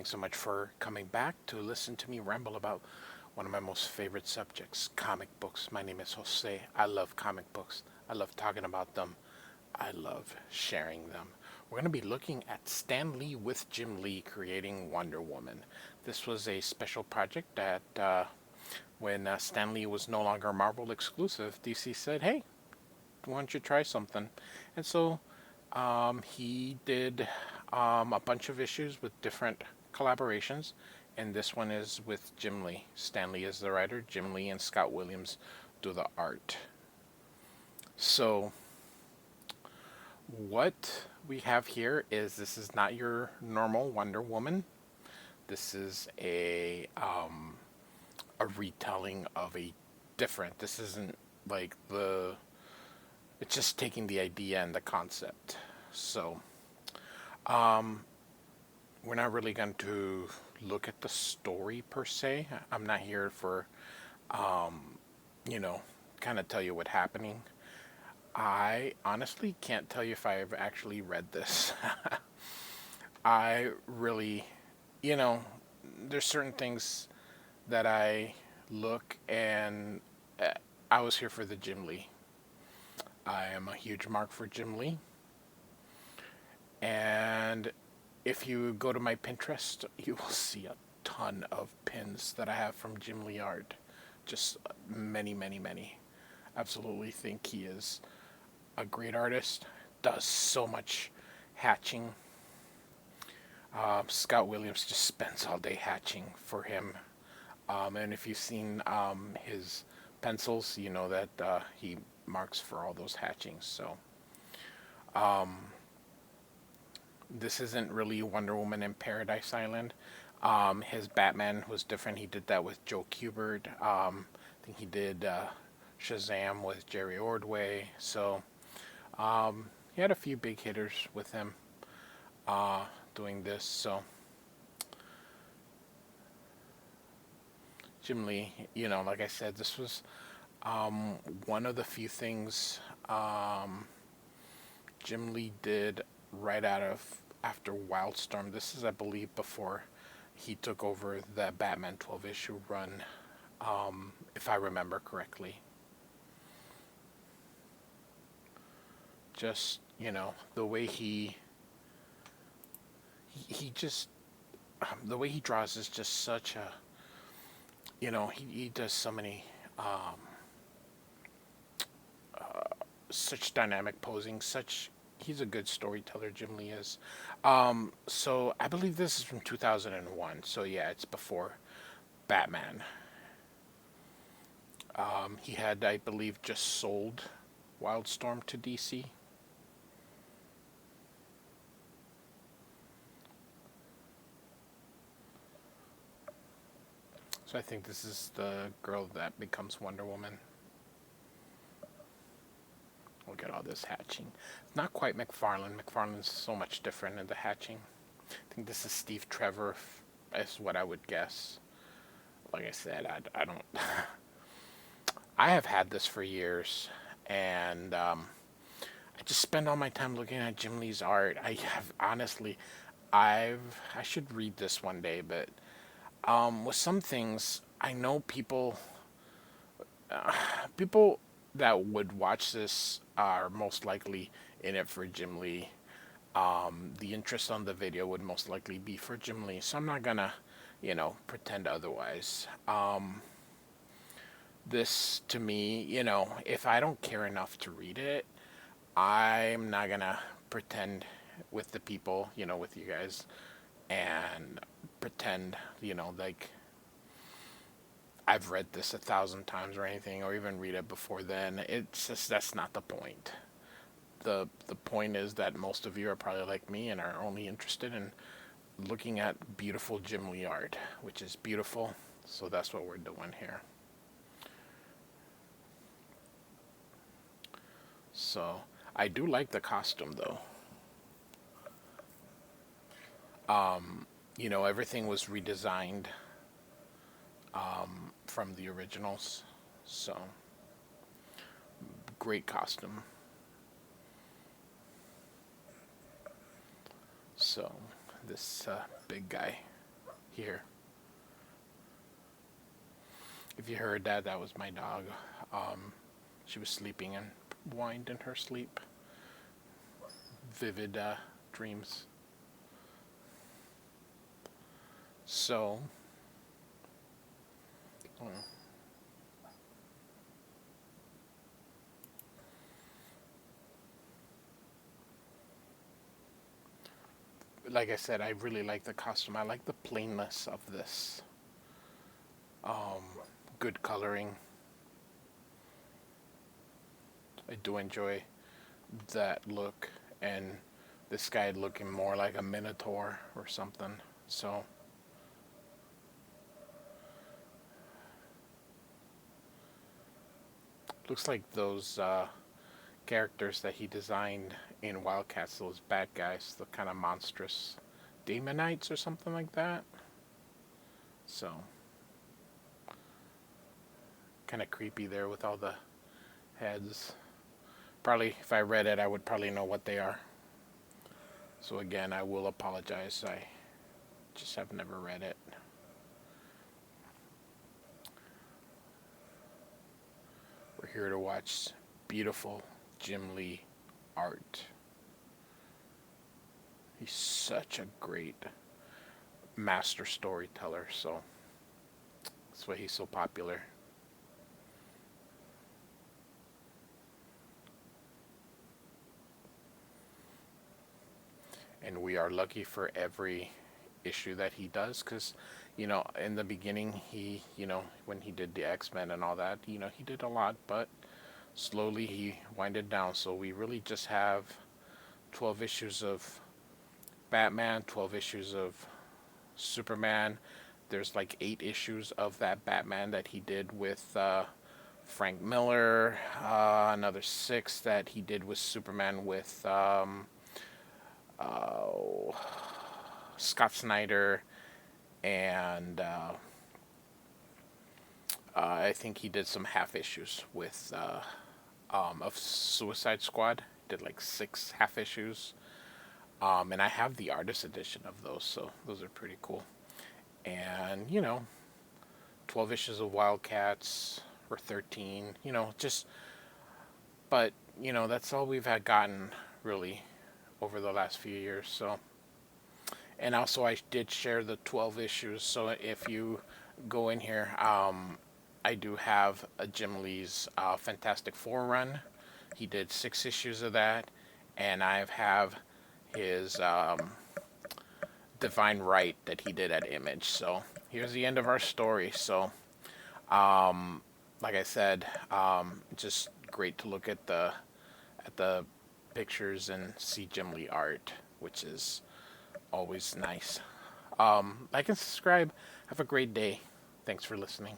Thanks so much for coming back to listen to me ramble about one of my most favorite subjects, comic books. My name is Jose. I love comic books. I love talking about them. I love sharing them. We're going to be looking at Stan Lee with Jim Lee creating Wonder Woman. This was a special project that when Stan Lee was no longer Marvel exclusive, DC said, hey, why don't you try something? And so he did a bunch of issues with different collaborations, and this one is with Jim Lee. Stan Lee is the writer, Jim Lee and Scott Williams do the art. So, what we have here is this is not your normal Wonder Woman. This is a retelling of a different. This isn't like the. It's just taking the idea and the concept. So, we're not really going to look at the story per se. I'm not here for, you know, kind of tell you what's happening. I honestly can't tell you if I've actually read this. I really, you know, there's certain things that I look and I was here for the Jim Lee. I am a huge mark for Jim Lee. And if you go to my Pinterest, you will see a ton of pins that I have from Jim Lee art. Just many, many, many. Absolutely think he is a great artist. Does so much hatching. Scott Williams just spends all day hatching for him. And if you've seen his pencils, you know that he marks for all those hatchings. So this isn't really Wonder Woman in Paradise Island. His Batman was different. He did that with Joe Kubert. I think he did Shazam with Jerry Ordway. So he had a few big hitters with him doing this. So Jim Lee, you know, like I said, this was one of the few things Jim Lee did right out of after Wildstorm. This is, I believe, before he took over the Batman 12 issue run, if I remember correctly. Just, you know, the way he just the way he draws is just such a, you know, he does so many such dynamic posing, such he's a good storyteller. Jim Lee is. So I believe this is from 2001. So yeah, it's before Batman. He had, I believe, just sold Wildstorm to DC. So I think this is the girl that becomes Wonder Woman. Look at all this hatching. It's not quite McFarlane. McFarlane's so much different in the hatching. I think this is Steve Trevor, is what I would guess. Like I said, I don't. I have had this for years, and I just spend all my time looking at Jim Lee's art. I have honestly, I should read this one day, but with some things, I know people that would watch this are most likely in it for Jim Lee. The interest on the video would most likely be for Jim Lee, so I'm not gonna, you know, pretend otherwise. This to me, you know, if I don't care enough to read it, I'm not gonna pretend with the people, you know, with you guys, and pretend, you know, like I've read this 1,000 times or anything, or even read it before then. It's just that's not the point. The point is that most of you are probably like me and are only interested in looking at beautiful Jim Lee art, which is beautiful. So that's what we're doing here. So I do like the costume though. You know, everything was redesigned from the originals. So great costume. So this big guy. here. If you heard that, that was my dog. She was sleeping and whined in her sleep. Vivid dreams. So, like I said, I really like the costume. I like the plainness of this. Um, Good coloring. I do enjoy that look, and this guy looking more like a minotaur or something. So, looks like those characters that he designed in Wildcats, those bad guys, the kind of monstrous demonites or something like that. So, kind of creepy there with all the heads. Probably, if I read it, I would probably know what they are. So, again, I will apologize. I just have never read it. We're here to watch beautiful Jim Lee art. He's such a great master storyteller, so that's why he's so popular. And we are lucky for every issue that he does, because in the beginning, when he did the X-Men and all that, he did a lot, but slowly he winded down. So we really just have 12 issues of Batman, 12 issues of Superman. There's like 8 issues of that Batman that he did with Frank Miller. Another 6 that he did with Superman with uh, Scott Snyder, and I think he did some half issues with of Suicide Squad. Did like 6 half issues, and I have the artist edition of those, so those are pretty cool. And 12 issues of Wildcats, or 13. Just, but that's all we've had gotten really over the last few years. So, and also I did share the 12 issues. So if you go in here, I do have a Jim Lee's Fantastic Four run. He did 6 issues of that, and I have his Divine Right that he did at Image. So here's the end of our story. So, like I said, just great to look at the pictures and see Jim Lee art, which is always nice. Like and subscribe. Have a great day. Thanks for listening.